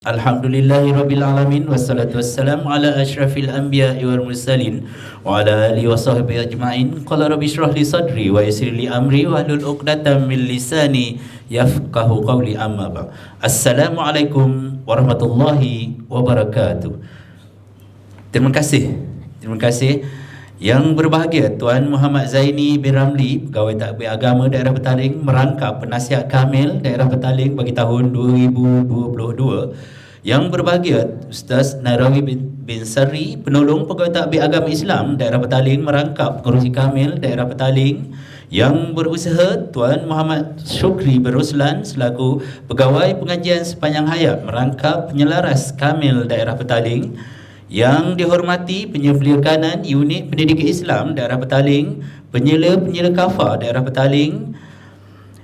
Alhamdulillahirabbil alamin wassalatu wassalamu ala asyrafil anbiya'i wal mursalin wa ala alihi wa sahbihi ajma'in. Qala rabbi shrah li sadri wa yassir li amri wa hlul 'uqdatam min lisani yafqahu qawli, amma ba'. Assalamualaikum warahmatullahi wabarakatuh. Terima kasih yang berbahagia Tuan Muhammad Zaini bin Ramli, Pegawai Takbir Agama Daerah Petaling, merangkap penasihat kamil Daerah Petaling bagi tahun 2022. Yang berbahagia Ustaz Narawi bin Sari, Penolong Pegawai Takbir Agama Islam Daerah Petaling, merangkap pengurusi kamil Daerah Petaling. Yang berusaha Tuan Muhammad Syukri bin Ruslan, selaku Pegawai Pengajian Sepanjang Hayat, merangkap penyelaras kamil Daerah Petaling. Yang dihormati penyelia kanan Unit Pendidikan Islam Daerah Petaling, penyela KAFA Daerah Petaling.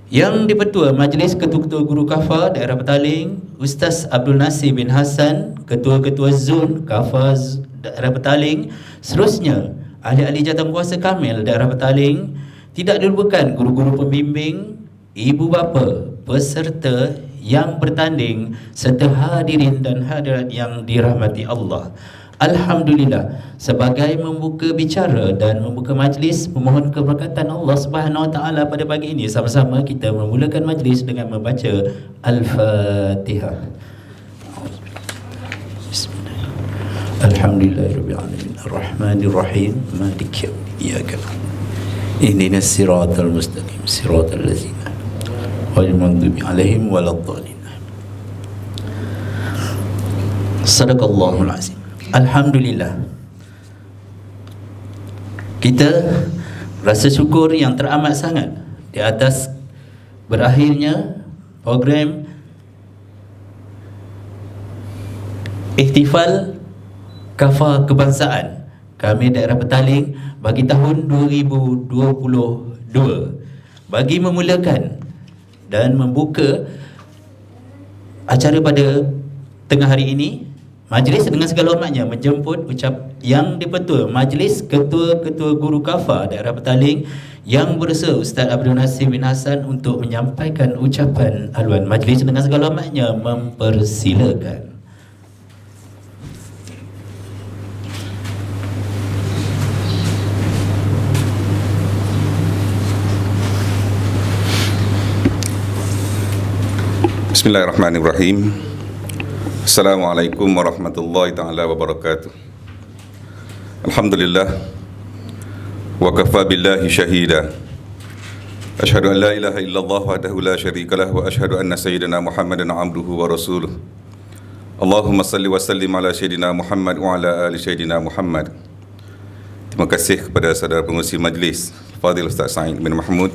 Yang dipertua Majlis Ketua-Ketua Guru KAFA Daerah Petaling, Ustaz Abdul Nasir bin Hassan, Ketua-Ketua Zon KAFA Daerah Petaling. Seterusnya ahli-ahli jawatankuasa kamil Daerah Petaling. Tidak dilupakan guru-guru pembimbing, ibu bapa, peserta yang bertanding serta hadirin dan hadirat yang dirahmati Allah. Alhamdulillah, sebagai membuka bicara dan membuka majlis, memohon keberkatan Allah Subhanahu Wa Taala pada pagi ini, sama-sama kita memulakan majlis dengan membaca Al-Fatihah. Bismillahirrahmanirrahim. Alhamdulillahirabbil alamin arrahmanir rahim maliki yaumiddin iyyaka ihdinas siratal mustaqim siratal ladzina ghairil maghdubi alaihim waladdallin. Sadaqallahul azim. Alhamdulillah, kita rasa syukur yang teramat sangat di atas berakhirnya program ihtifal KAFA Kebangsaan kami Daerah Petaling bagi tahun 2022. Bagi memulakan dan membuka acara pada tengah hari ini, majlis dengan segala hormatnya menjemput yang dipertua Majlis Ketua-Ketua Guru KAFA Daerah Petaling yang berusaha Ustaz Abdul Nasir bin Hassan untuk menyampaikan ucapan haluan. Majlis dengan segala hormatnya mempersilakan. Bismillahirrahmanirrahim. Assalamualaikum warahmatullahi ta'ala wabarakatuh. Alhamdulillah wa kafa billahi syahida. Asyhadu an la ilaha illallah wahdahu la syarikalah wa asyhadu anna sayyidina Muhammadan abduhu wa rasuluh. Allahumma salli wa sallim ala sayyidina Muhammad wa ala ali sayyidina Muhammad. Terima kasih kepada saudara pengurusi majlis Fadil Ustaz Said bin Mahmud,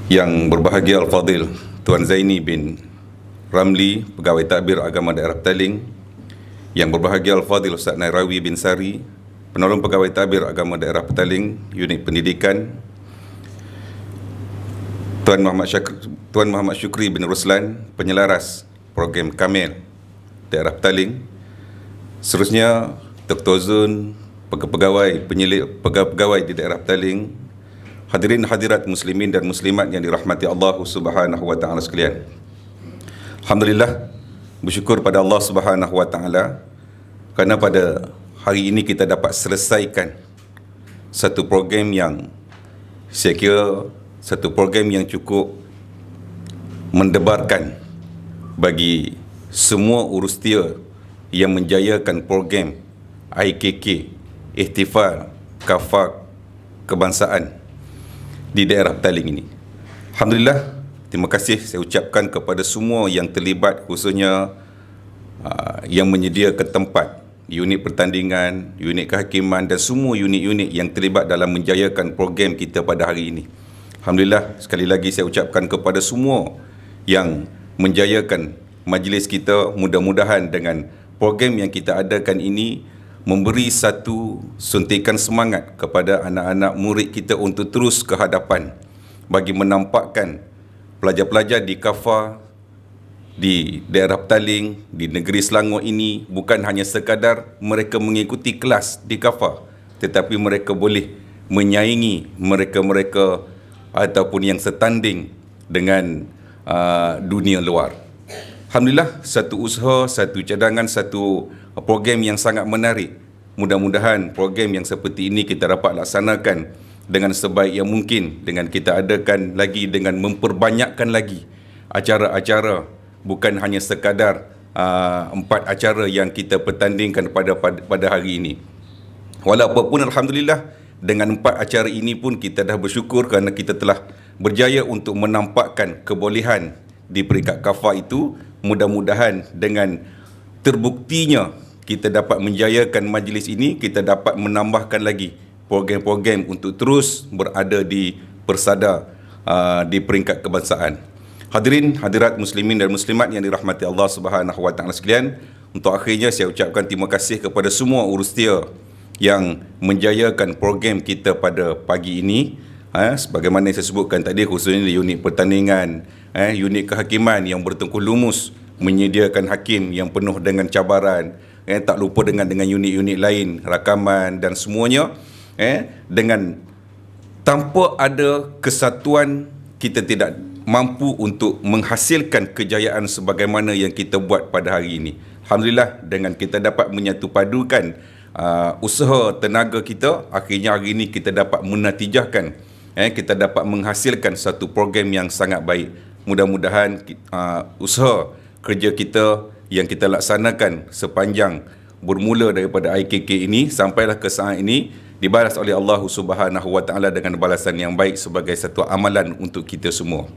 yang berbahagia Al-Fadil Tuan Zaini bin Ramli, Pegawai Takbir Agama Daerah Petaling, yang berbahagia Al-Fadil Ustaz Narawi bin Sari, Penolong Pegawai Takbir Agama Daerah Petaling, Unit Pendidikan, Tuan Muhammad Syukri bin Ruslan, penyelaras program Kamil Daerah Petaling. Seterusnya Dr. Zon, pegawai di Daerah Petaling, hadirin hadirat muslimin dan muslimat yang dirahmati Allah Subhanahu Wa Taala sekalian. Alhamdulillah, bersyukur pada Allah Subhanahu Wa Taala kerana pada hari ini kita dapat selesaikan satu program yang saya kira satu program yang cukup mendebarkan bagi semua urustia yang menjayakan program IKK Ihtifal KAFA Kebangsaan di Daerah Petaling ini. Alhamdulillah, terima kasih saya ucapkan kepada semua yang terlibat, khususnya yang menyediakan tempat, unit pertandingan, unit kehakiman dan semua unit-unit yang terlibat dalam menjayakan program kita pada hari ini. Alhamdulillah, sekali lagi saya ucapkan kepada semua yang menjayakan majlis kita. Mudah-mudahan dengan program yang kita adakan ini memberi satu suntikan semangat kepada anak-anak murid kita untuk terus ke hadapan bagi menampakkan pelajar-pelajar di KAFA di Daerah Petaling, di negeri Selangor ini bukan hanya sekadar mereka mengikuti kelas di KAFA, tetapi mereka boleh menyaingi mereka-mereka ataupun yang setanding dengan dunia luar. Alhamdulillah, satu usaha, satu cadangan, satu program yang sangat menarik. Mudah-mudahan program yang seperti ini kita dapat laksanakan dengan sebaik yang mungkin, dengan kita adakan lagi, dengan memperbanyakkan lagi acara-acara, bukan hanya sekadar 4 acara yang kita pertandingkan pada hari ini. Walaupun alhamdulillah dengan 4 acara ini pun kita dah bersyukur kerana kita telah berjaya untuk menampakkan kebolehan di peringkat KAFA itu. Mudah-mudahan dengan terbuktinya kita dapat menjayakan majlis ini, kita dapat menambahkan lagi program-program untuk terus berada di persada di peringkat kebangsaan. Hadirin hadirat muslimin dan muslimat yang dirahmati Allah Subhanahu Wa Taala sekalian, untuk akhirnya saya ucapkan terima kasih kepada semua urustia yang menjayakan program kita pada pagi ini. Sebagaimana saya sebutkan tadi, khususnya unit pertandingan, unit kehakiman yang bertengkuh lumus, menyediakan hakim yang penuh dengan cabaran, tak lupa dengan unit-unit lain, rakaman dan semuanya, dengan tanpa ada kesatuan kita tidak mampu untuk menghasilkan kejayaan sebagaimana yang kita buat pada hari ini. Alhamdulillah, dengan kita dapat menyatu padukan usaha tenaga kita, akhirnya hari ini kita dapat menatijahkan, kita dapat menghasilkan satu program yang sangat baik. Mudah-mudahan usaha kerja kita yang kita laksanakan sepanjang bermula daripada IKK ini sampailah ke saat ini dibalas oleh Allah Subhanahu Wa Taala dengan balasan yang baik sebagai satu amalan untuk kita semua.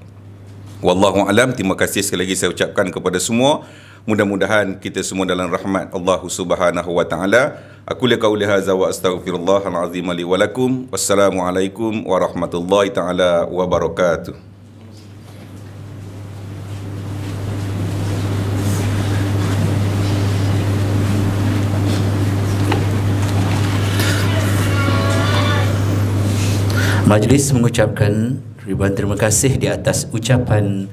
Wallahu alam. Terima kasih sekali lagi saya ucapkan kepada semua. Mudah-mudahan kita semua dalam rahmat Allah Subhanahu Wa Taala. Aku qauli hadza wa astaghfirullahal azim li wa lakum. Wassalamualaikum warahmatullahi taala wabarakatuh. Majlis mengucapkan ribuan terima kasih di atas ucapan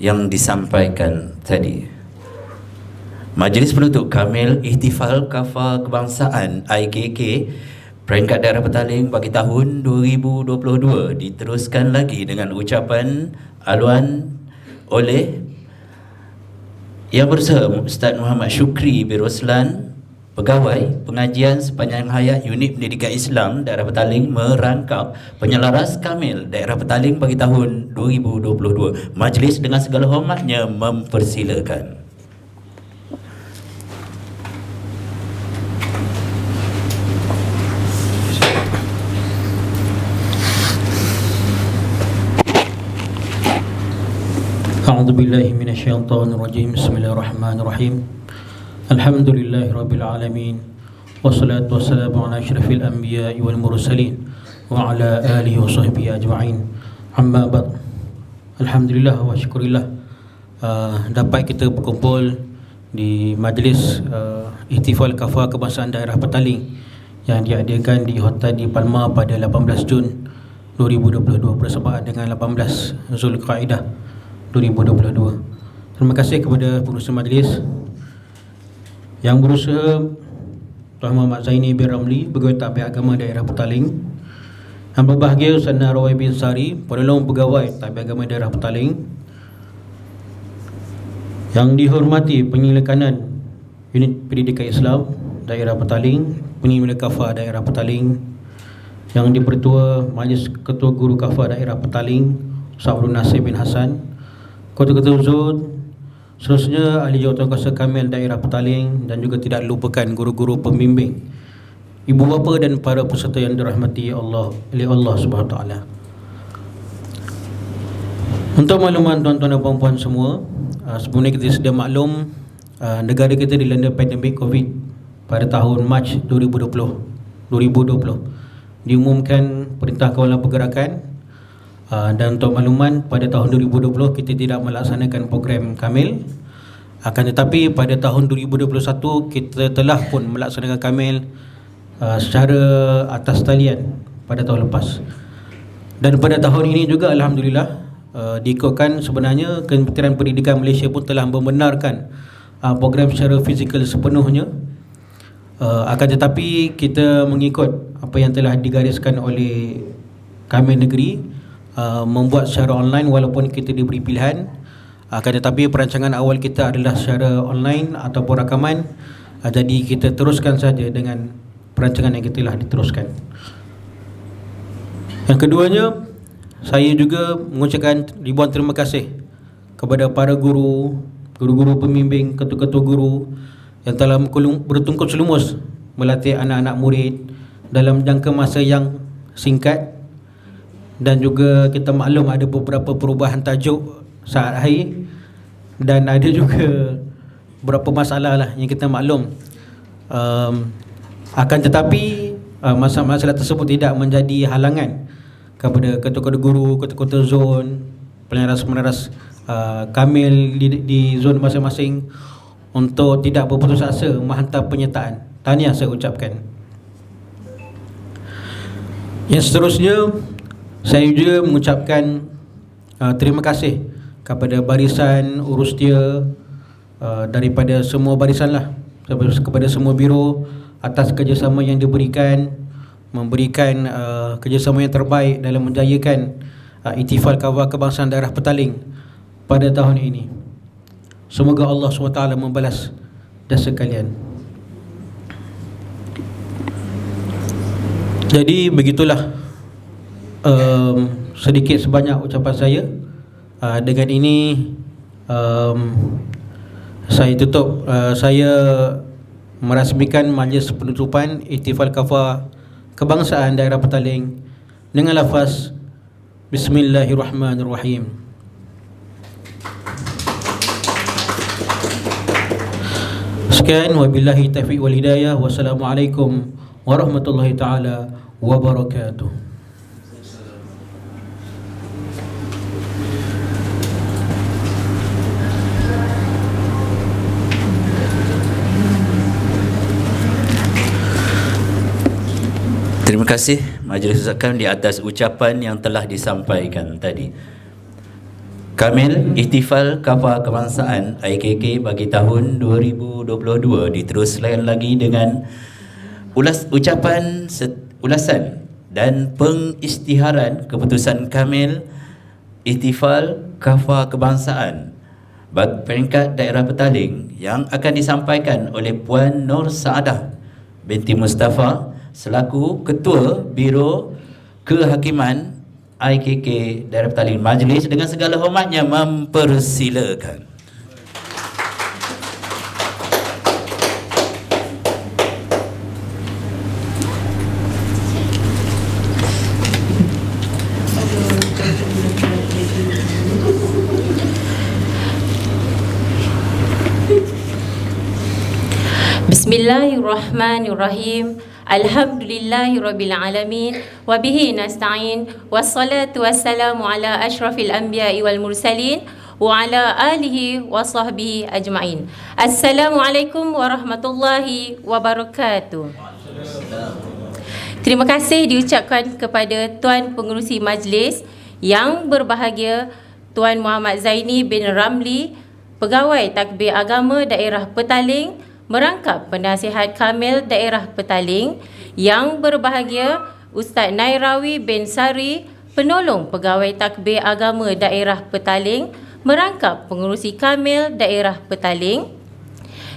yang disampaikan tadi. Majlis penutup Kamil Ihtifal KAFA Kebangsaan IKK peringkat daerah Petaling bagi tahun 2022 diteruskan lagi dengan ucapan aluan oleh Yang Bersaha Ustaz Muhammad Syukri bin Roslan, Pegawai Pengajian Sepanjang Hayat Unit Pendidikan Islam Daerah Petaling, merangkap penyelaras Kamil Daerah Petaling bagi tahun 2022. Majlis dengan segala hormatnya mempersilakan. A'udzu billahi minasyaitonir rajim. Bismillahirrahmanirrahim. Alhamdulillahi rabbil alamin. Wassalatu wassalamu ala asyrafil anbiya'i wal mursalin wa ala alihi wa sahbihi ajma'in. Amma ba'd. Alhamdulillah wa syukurillah, dapat kita berkumpul di majlis Ihtifal KAFA Kebangsaan Daerah Petaling yang diadakan di Hotel di Palma pada 18 Jun 2022 bersamaan dengan 18 Zulkaidah 2022. Terima kasih kepada pengurusi majlis yang berusaha, Tuan Muhammad Zaini bin Ramli, Pegawai Tabik Agama Daerah Petaling. Yang berbahagia Ustaz Narawai bin Sari, Penolong Pegawai Tabik Agama Daerah Petaling. Yang dihormati Penyelia Kanan Unit Pendidikan Islam Daerah Petaling, Penyelia KAFA Daerah Petaling. Yang dipertua Majlis Ketua Guru KAFA Daerah Petaling, Ustaz Abdul Nasir bin Hassan. Ketua-ketua Uzud, seterusnya ahli jawatankuasa Kamil Daerah Petaling, dan juga tidak lupakan guru-guru pembimbing, ibu bapa dan para peserta yang dirahmati Allah oleh Allah Subhanahu Wa Taala. Untuk makluman tuan-tuan dan puan-puan semua, sebenarnya kita sedia maklum negara kita dilanda pandemik COVID pada tahun Mac 2020. Diumumkan Perintah Kawalan Pergerakan. Dan untuk makluman, pada tahun 2020 kita tidak melaksanakan program Kamil. Akan tetapi pada tahun 2021 kita telah pun melaksanakan Kamil secara atas talian pada tahun lepas. Dan pada tahun ini juga alhamdulillah, diikutkan sebenarnya Kementerian Pendidikan Malaysia pun telah membenarkan program secara fizikal sepenuhnya. Akan tetapi kita mengikut apa yang telah digariskan oleh Kamil Negeri, membuat secara online walaupun kita diberi pilihan. Akan tetapi perancangan awal kita adalah secara online ataupun rakaman. Jadi kita teruskan saja dengan perancangan yang kita telah diteruskan. Yang keduanya, saya juga mengucapkan ribuan terima kasih kepada para guru, guru-guru pembimbing, ketua-ketua guru yang telah bertungkus lumus melatih anak-anak murid dalam jangka masa yang singkat. Dan juga kita maklum ada beberapa perubahan tajuk saat akhir, dan ada juga beberapa masalah lah yang kita maklum. Akan tetapi masalah-masalah tersebut tidak menjadi halangan kepada ketua-ketua guru, ketua-ketua zon, penyaras-penaras Kamil di zon masing-masing untuk tidak berputus asa menghantar penyertaan. Tahniah saya ucapkan. Yang seterusnya, saya juga mengucapkan terima kasih kepada barisan Urustia, daripada semua barisan lah, kepada semua biro atas kerjasama yang diberikan, memberikan kerjasama yang terbaik dalam menjayakan Ihtifal Kawal Kebangsaan Daerah Petaling pada tahun ini. Semoga Allah SWT membalas jasa kalian. Jadi begitulah sedikit sebanyak ucapan saya. Dengan ini saya tutup. Saya merasmikan majlis penutupan Ihtifal Kafah Kebangsaan Daerah Petaling dengan lafaz Bismillahirrahmanirrahim. Sekian, wabillahi taufiq wal hidayah. Wassalamualaikum warahmatullahi taala wabarakatuh. Terima kasih Majlis Zakam di atas ucapan yang telah disampaikan tadi. Kamil Ihtifal Kafah Kebangsaan IKK bagi tahun 2022 diteruskan lagi dengan ulasan dan pengisytiharan keputusan Kamil Ihtifal Kafah Kebangsaan bagi peringkat daerah Petaling yang akan disampaikan oleh Puan Nur Saadah binti Mustafa selaku Ketua Biro Kehakiman IKK Daerah Petaling. Majlis dengan segala hormatnya mempersilakan. Bismillahirrahmanirrahim. Alhamdulillahirabbil alamin wa bihi nasta'in wassalatu wassalamu ala asyrafil anbiya'i wal mursalin wa ala alihi wa sahbihi ajma'in. Assalamualaikum warahmatullahi wabarakatuh. Terima kasih diucapkan kepada Tuan Pengerusi Majlis yang berbahagia Tuan Muhammad Zaini bin Ramli, Pegawai Takbir Agama Daerah Petaling, merangkap Penasihat Kamil Daerah Petaling, yang berbahagia Ustaz Nairawi bin Sari, Penolong Pegawai Takbir Agama Daerah Petaling, merangkap Pengerusi Kamil Daerah Petaling,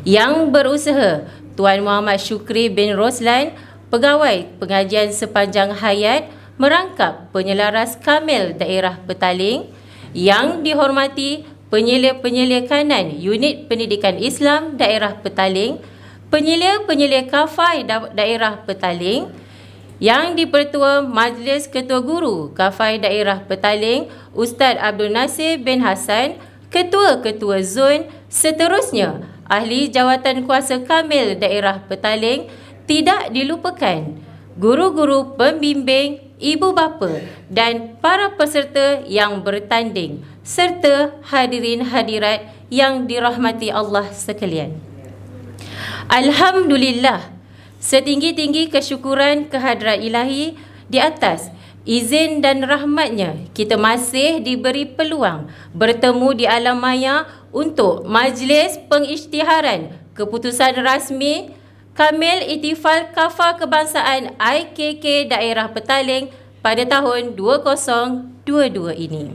yang berusaha Tuan Muhammad Syukri bin Roslan, Pegawai Pengajian Sepanjang Hayat, merangkap Penyelaras Kamil Daerah Petaling, yang dihormati penyelia-penyelia kanan Unit Pendidikan Islam Daerah Petaling, penyelia-penyelia kafai Daerah Petaling, yang dipertua Majlis Ketua Guru Kafai Daerah Petaling Ustaz Abdul Nasir bin Hassan, Ketua-Ketua Zon, seterusnya Ahli Jawatan Kuasa Kamil Daerah Petaling, tidak dilupakan guru-guru pembimbing, ibu bapa dan para peserta yang bertanding, serta hadirin hadirat yang dirahmati Allah sekalian. Alhamdulillah, setinggi-tinggi kesyukuran kehadrat ilahi di atas izin dan rahmatnya, kita masih diberi peluang bertemu di alam maya untuk majlis pengisytiharan keputusan rasmi Kamil Ihtifal Kafah Kebangsaan IKK Daerah Petaling pada tahun 2022 ini.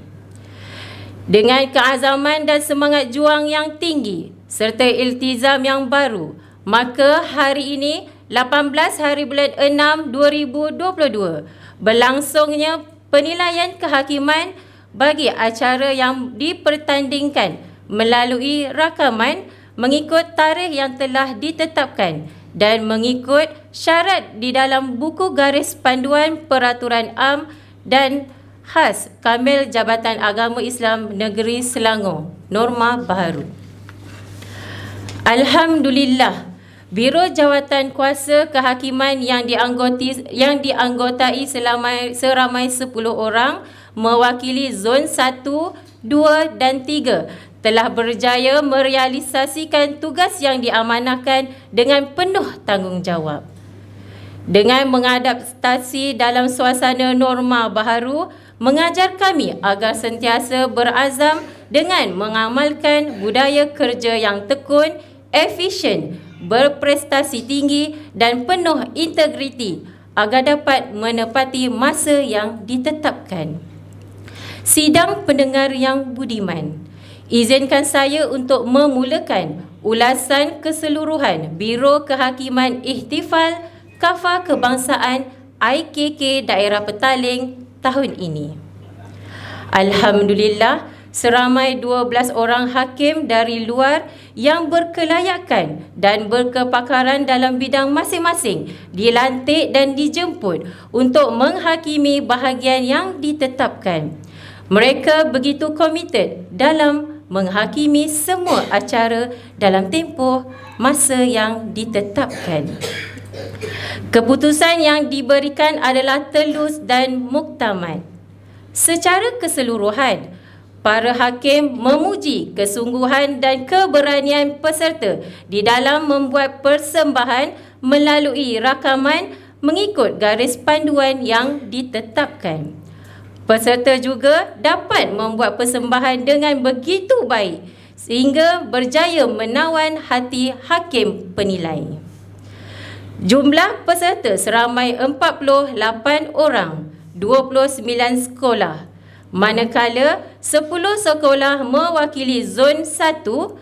Dengan keazaman dan semangat juang yang tinggi serta iltizam yang baru, maka hari ini 18 hari bulan 6 2022 berlangsungnya penilaian kehakiman bagi acara yang dipertandingkan melalui rakaman mengikut tarikh yang telah ditetapkan dan mengikut syarat di dalam buku garis panduan peraturan am dan khas Kamil Jabatan Agama Islam Negeri Selangor, norma baharu. Alhamdulillah, Biro Jawatan Kuasa Kehakiman yang dianggotai seramai 10 orang mewakili zon 1, 2 dan 3 telah berjaya merealisasikan tugas yang diamanahkan dengan penuh tanggungjawab. Dengan mengadaptasi dalam suasana norma baharu, mengajar kami agar sentiasa berazam dengan mengamalkan budaya kerja yang tekun, efisien, berprestasi tinggi dan penuh integriti agar dapat menepati masa yang ditetapkan. Sidang pendengar yang budiman, izinkan saya untuk memulakan ulasan keseluruhan Biro Kehakiman Ihtifal Kafah Kebangsaan IKK Daerah Petaling tahun ini. Alhamdulillah, seramai 12 orang hakim dari luar yang berkelayakan dan berkepakaran dalam bidang masing-masing dilantik dan dijemput untuk menghakimi bahagian yang ditetapkan. Mereka begitu komited dalam menghakimi semua acara dalam tempoh masa yang ditetapkan. Keputusan yang diberikan adalah telus dan muktamad. Secara keseluruhan, para hakim memuji kesungguhan dan keberanian peserta di dalam membuat persembahan melalui rakaman mengikut garis panduan yang ditetapkan. Peserta juga dapat membuat persembahan dengan begitu baik sehingga berjaya menawan hati hakim penilai. Jumlah peserta seramai 48 orang, 29 sekolah, manakala 10 sekolah mewakili zon 1, 9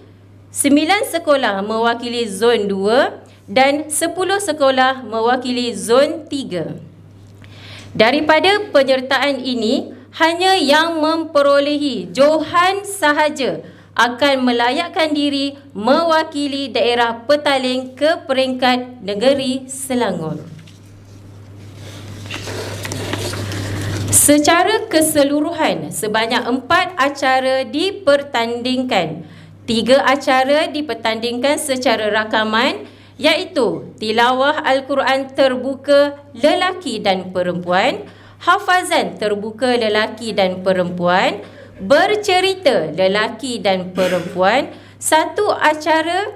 sekolah mewakili zon 2 dan 10 sekolah mewakili zon 3. Daripada penyertaan ini, hanya yang memperolehi Johan sahaja akan melayakkan diri mewakili daerah Petaling ke peringkat negeri Selangor. Secara keseluruhan, sebanyak 4 acara dipertandingkan. 3 acara dipertandingkan secara rakaman, iaitu tilawah Al-Quran terbuka lelaki dan perempuan, hafazan terbuka lelaki dan perempuan, bercerita lelaki dan perempuan, 1 acara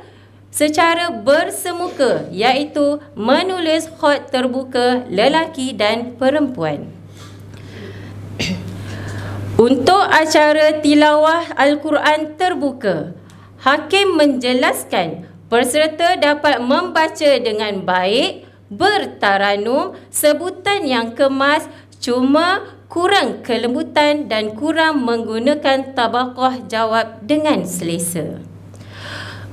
secara bersemuka iaitu menulis khot terbuka lelaki dan perempuan. Untuk acara tilawah Al-Quran terbuka, hakim menjelaskan peserta dapat membaca dengan baik, bertaranum, sebutan yang kemas, cuma kurang kelembutan dan kurang menggunakan tabaqah jawab dengan selesa.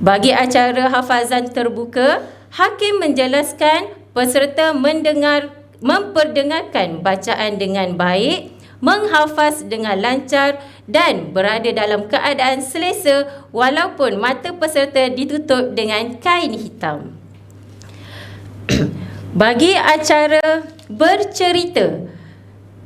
Bagi acara hafazan terbuka, hakim menjelaskan peserta memperdengarkan bacaan dengan baik, menghafaz dengan lancar dan berada dalam keadaan selesa walaupun mata peserta ditutup dengan kain hitam. Bagi acara bercerita,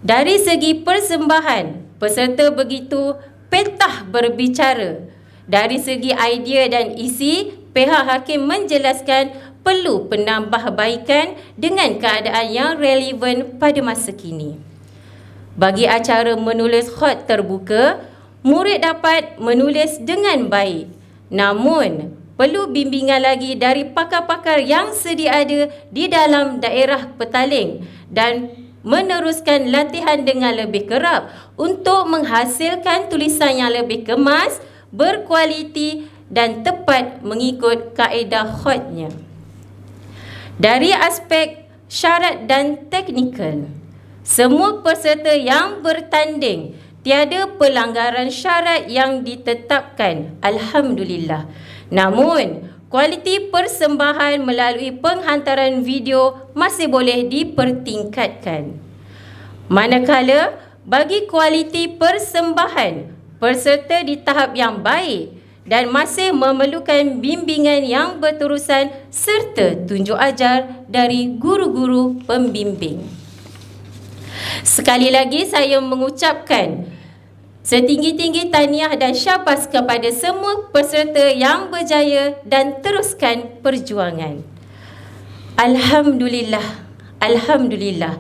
dari segi persembahan, peserta begitu petah berbicara. Dari segi idea dan isi, pihak hakim menjelaskan perlu penambahbaikan dengan keadaan yang relevan pada masa kini. Bagi acara menulis khot terbuka, murid dapat menulis dengan baik. Namun, perlu bimbingan lagi dari pakar-pakar yang sedia ada di dalam daerah Petaling dan meneruskan latihan dengan lebih kerap untuk menghasilkan tulisan yang lebih kemas, berkualiti dan tepat mengikut kaedah khotnya. Dari aspek syarat dan teknikal, semua peserta yang bertanding tiada pelanggaran syarat yang ditetapkan. Alhamdulillah. Namun, kualiti persembahan melalui penghantaran video masih boleh dipertingkatkan. Manakala, bagi kualiti persembahan, peserta di tahap yang baik dan masih memerlukan bimbingan yang berterusan serta tunjuk ajar dari guru-guru pembimbing. Sekali lagi saya mengucapkan setinggi-tinggi tahniah dan syabas kepada semua peserta yang berjaya dan teruskan perjuangan. Alhamdulillah, Alhamdulillah.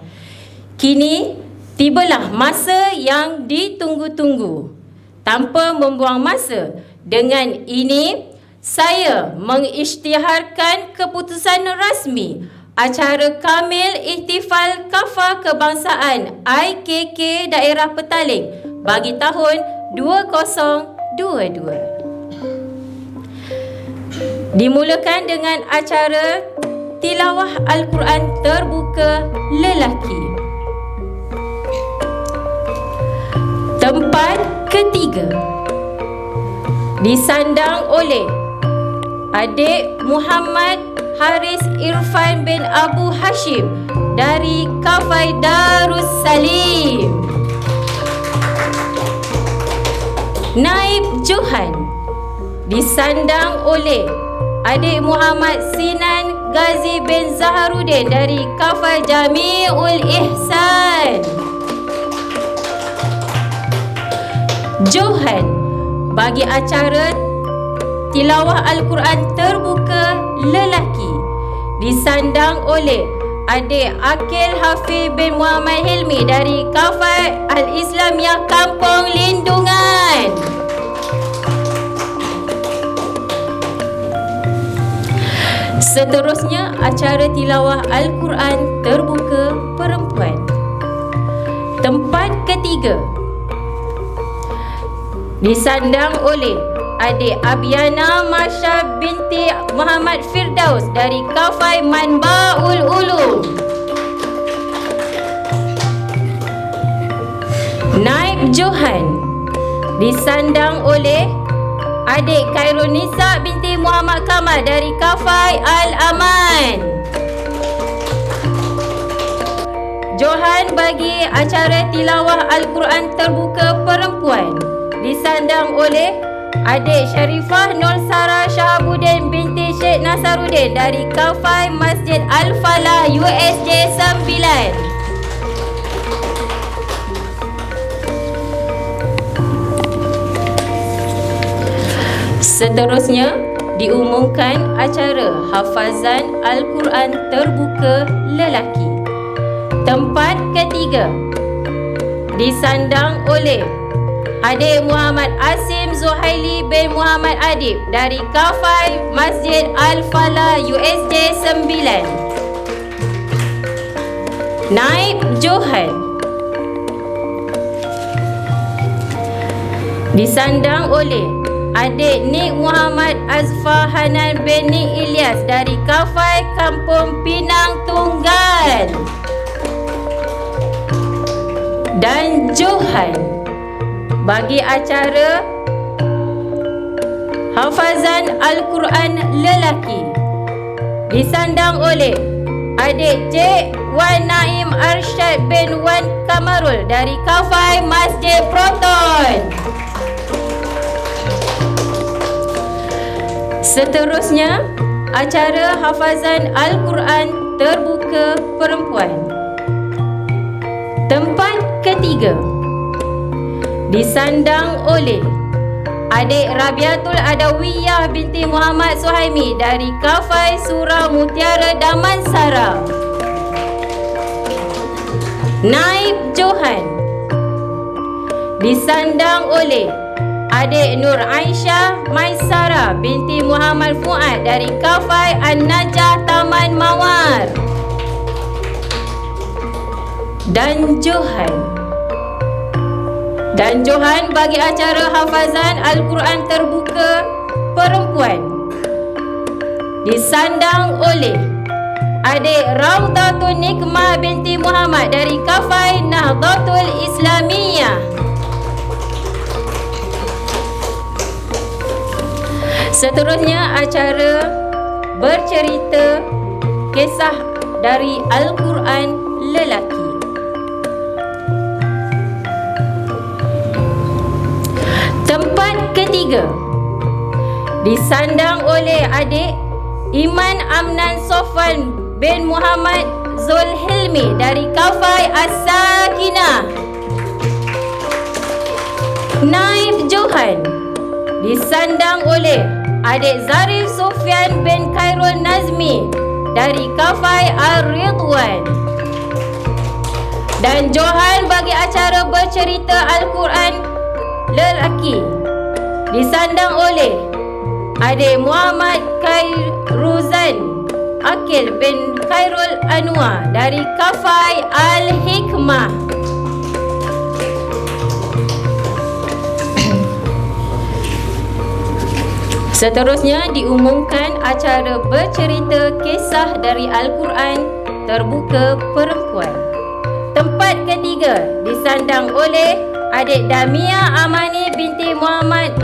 Kini tibalah masa yang ditunggu-tunggu. Tanpa membuang masa, dengan ini saya mengisytiharkan keputusan rasmi acara Kamil Ihtifal Kafah Kebangsaan IKK Daerah Petaling bagi tahun 2022. Dimulakan dengan acara tilawah Al-Quran terbuka lelaki. Tempat ketiga disandang oleh adik Muhammad Haris Irfan bin Abu Hashim dari Kafai Darussalim. Naib Johan disandang oleh adik Muhammad Sinan Ghazi bin Zaharuddin dari Kafai Jami'ul Ihsan. Johan bagi acara tilawah Al-Quran terbuka lelaki disandang oleh adik Akil Hafiz bin Muhammad Hilmi dari Kafai Al-Islamiyah Kampung Lindungan. Seterusnya acara tilawah Al-Quran terbuka perempuan. Tempat ketiga disandang oleh adik Abiana Masya binti Muhammad Firdaus dari Kafai Manbaul Ulum. Naib Johan disandang oleh adik Khairunisa binti Muhammad Kamal dari Kafai Al-Aman. Johan bagi acara tilawah Al-Quran terbuka perempuan disandang oleh adik Syarifah Nur Sarah Shahabuddin binti Syekh Nasaruddin dari Kafai Masjid Al-Falah USJ 9. Seterusnya diumumkan acara hafazan Al-Quran terbuka lelaki. Tempat ketiga disandang oleh adik Muhammad Asim Zuhaili bin Muhammad Adib dari Kafai Masjid Al-Falah USJ 9. Naib Johan disandang oleh adik Nik Muhammad Azfar Hanan bin Nik Ilyas dari Kafai Kampung Pinang Tunggal. Dan Johan bagi acara hafazan Al-Quran lelaki disandang oleh adik Cik Wan Naim Arsyad bin Wan Kamarul dari Kafai Masjid Proton. Seterusnya acara hafazan Al-Quran terbuka perempuan. Tempat ketiga disandang oleh adik Rabiatul Adawiyah binti Muhammad Suhaimi dari Kafai Surah Mutiara Damansara. Naib Johan disandang oleh adik Nur Aisyah Maisara binti Muhammad Fuad dari Kafai An-Najah Taman Mawar. Dan Johan bagi acara hafazan Al-Quran terbuka perempuan disandang oleh adik Raudatul Nikmah binti Muhammad dari Kafai Nahdlatul Islamiyah. Seterusnya acara bercerita kisah dari Al-Quran lelaki. Tempat ketiga disandang oleh adik Iman Amnan Sofwan bin Muhammad Zulhilmi dari Kafai As-Sakinah. Naib Johan disandang oleh adik Zarif Sufyan bin Khairul Nazmi dari Kafai Ar-Ridwan. Dan Johan bagi acara bercerita Al-Quran lelaki disandang oleh adik Muhammad Khairuzan Akil bin Khairul Anwar dari Kafai Al-Hikmah. Seterusnya diumumkan acara bercerita kisah dari Al-Quran terbuka perempuan. Tempat ketiga disandang oleh adik Damia Amani binti Muhammad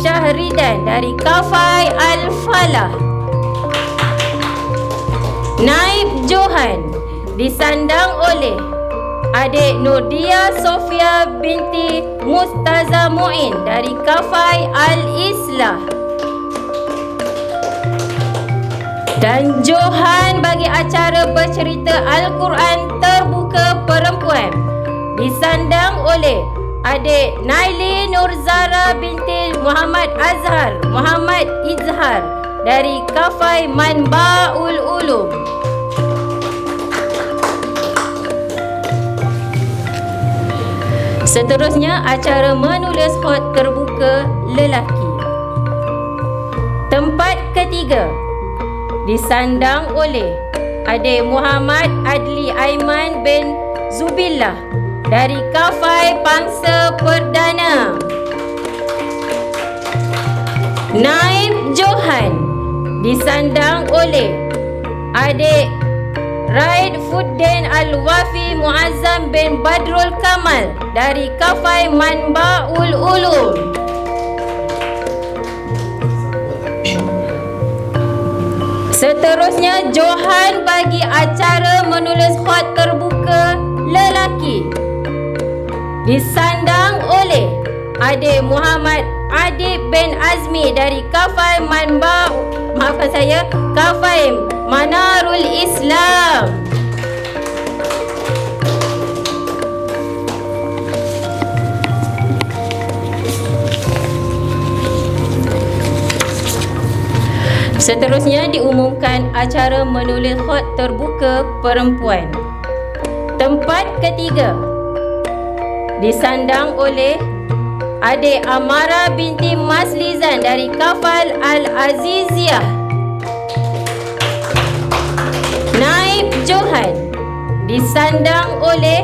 Syahridan dari Kafai Al-Falah. Naib Johan disandang oleh adik Nurdia Sofia binti Mustaza Muin dari Kafai Al-Islah. Dan Johan bagi acara bercerita Al-Quran terbuka perempuan disandang oleh adik Naili Nurzara binti Muhammad Azhar Muhammad Izhar dari Kafai Manbaul Ulum. Seterusnya acara menulis khot terbuka lelaki. Tempat ketiga disandang oleh adik Muhammad Adli Aiman bin Zubillah dari Kafai Pangsa Perdana. Naib Johan disandang oleh adik Raid Fuddin Al-Wafi Muazzam bin Badrul Kamal dari Kafai Manbaul Ulum. Seterusnya Johan bagi acara menulis khot terbuka lelaki disandang oleh adik Muhammad Adib bin Azmi dari Kafai Kafai Manarul Islam. Seterusnya diumumkan acara menulis khot terbuka perempuan. Tempat ketiga disandang oleh adik Amara binti Maslizan dari Kafal Al-Aziziyah. Naib Johan disandang oleh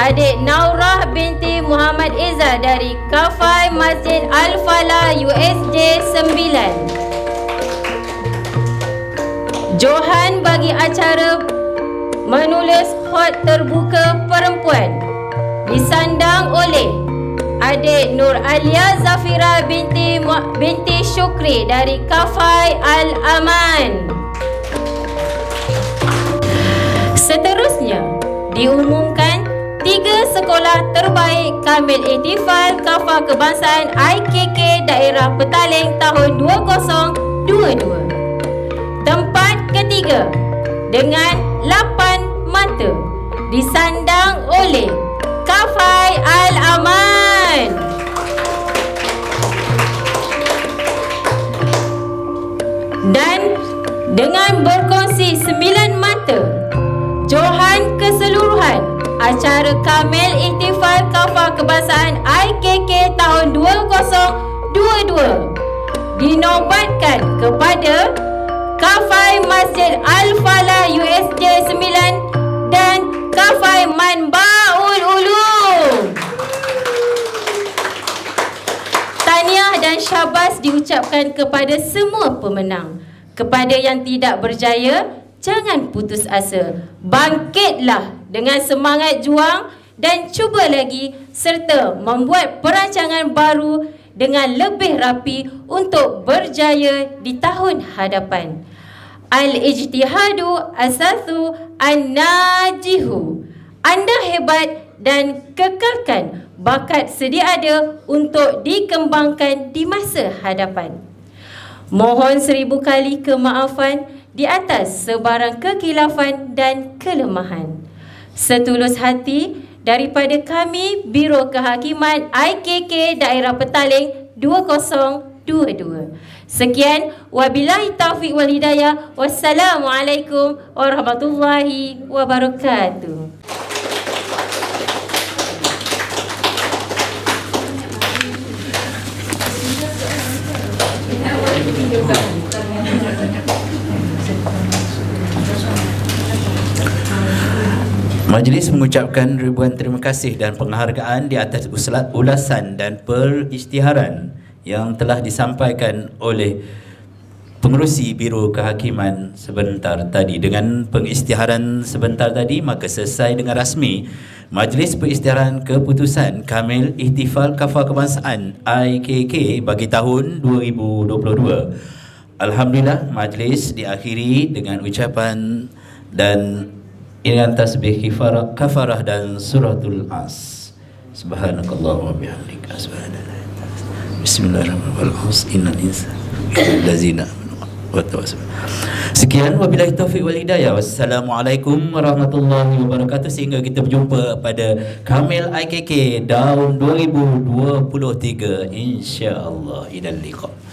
adik Naurah binti Muhammad Eza dari Kafai Masjid Al-Falah USJ 9. Johan bagi acara menulis khot terbuka perempuan disandang oleh adik Nur Alia Zafira binti Syukri dari Kafai Al-Aman. Seterusnya diumumkan 3 sekolah terbaik Kamil Ihtifal Kafa Kebangsaan IKK Daerah Petaling tahun 2022. Tempat ketiga dengan 8 mata disandang oleh Kafai Al-Aman. Dan dengan berkongsi 9 mata, Johan keseluruhan acara Kamil Ihtifal Kafa Kebangsaan IKK tahun 2022 dinobatkan kepada Kafai Masjid Al-Falah USJ 9 dan Kafai Manbaul Ulum. Tahniah dan syabas diucapkan kepada semua pemenang. Kepada yang tidak berjaya, jangan putus asa. Bangkitlah dengan semangat juang dan cuba lagi serta membuat perancangan baru dengan lebih rapi untuk berjaya di tahun hadapan. Al-ijtihadu asathu an-najihu. Anda hebat dan kekalkan bakat sedia ada untuk dikembangkan di masa hadapan. Mohon 1000 kali kemaafan di atas sebarang kekhilafan dan kelemahan. Setulus hati daripada kami Biro Kehakiman IKK Daerah Petaling 2022. Sekian, wabillahi taufiq wal hidayah. Wassalamualaikum warahmatullahi wabarakatuh. Majlis mengucapkan ribuan terima kasih dan penghargaan di atas ulasan dan perisytiharan yang telah disampaikan oleh pengerusi Biro Kehakiman sebentar tadi. Dengan pengisytiharan sebentar tadi, maka selesai dengan rasmi Majlis Perisytiharan Keputusan Kamil Ihtifal Kafah Kebangsaan IKK bagi tahun 2022. Alhamdulillah, majlis diakhiri dengan ucapan dan iringan tasbih kafarah dan suratul As. Subhanakallah wa bihamdika subhanallah. Bismillahirrahmanirrahim. Innal insana lazina wa tawassul. Sekian, wabillahi taufiq wal hidayah. Wassalamualaikum warahmatullahi wabarakatuh. Sehingga kita berjumpa pada Kamil IKK tahun 2023 insya-Allah. Ilal liqa.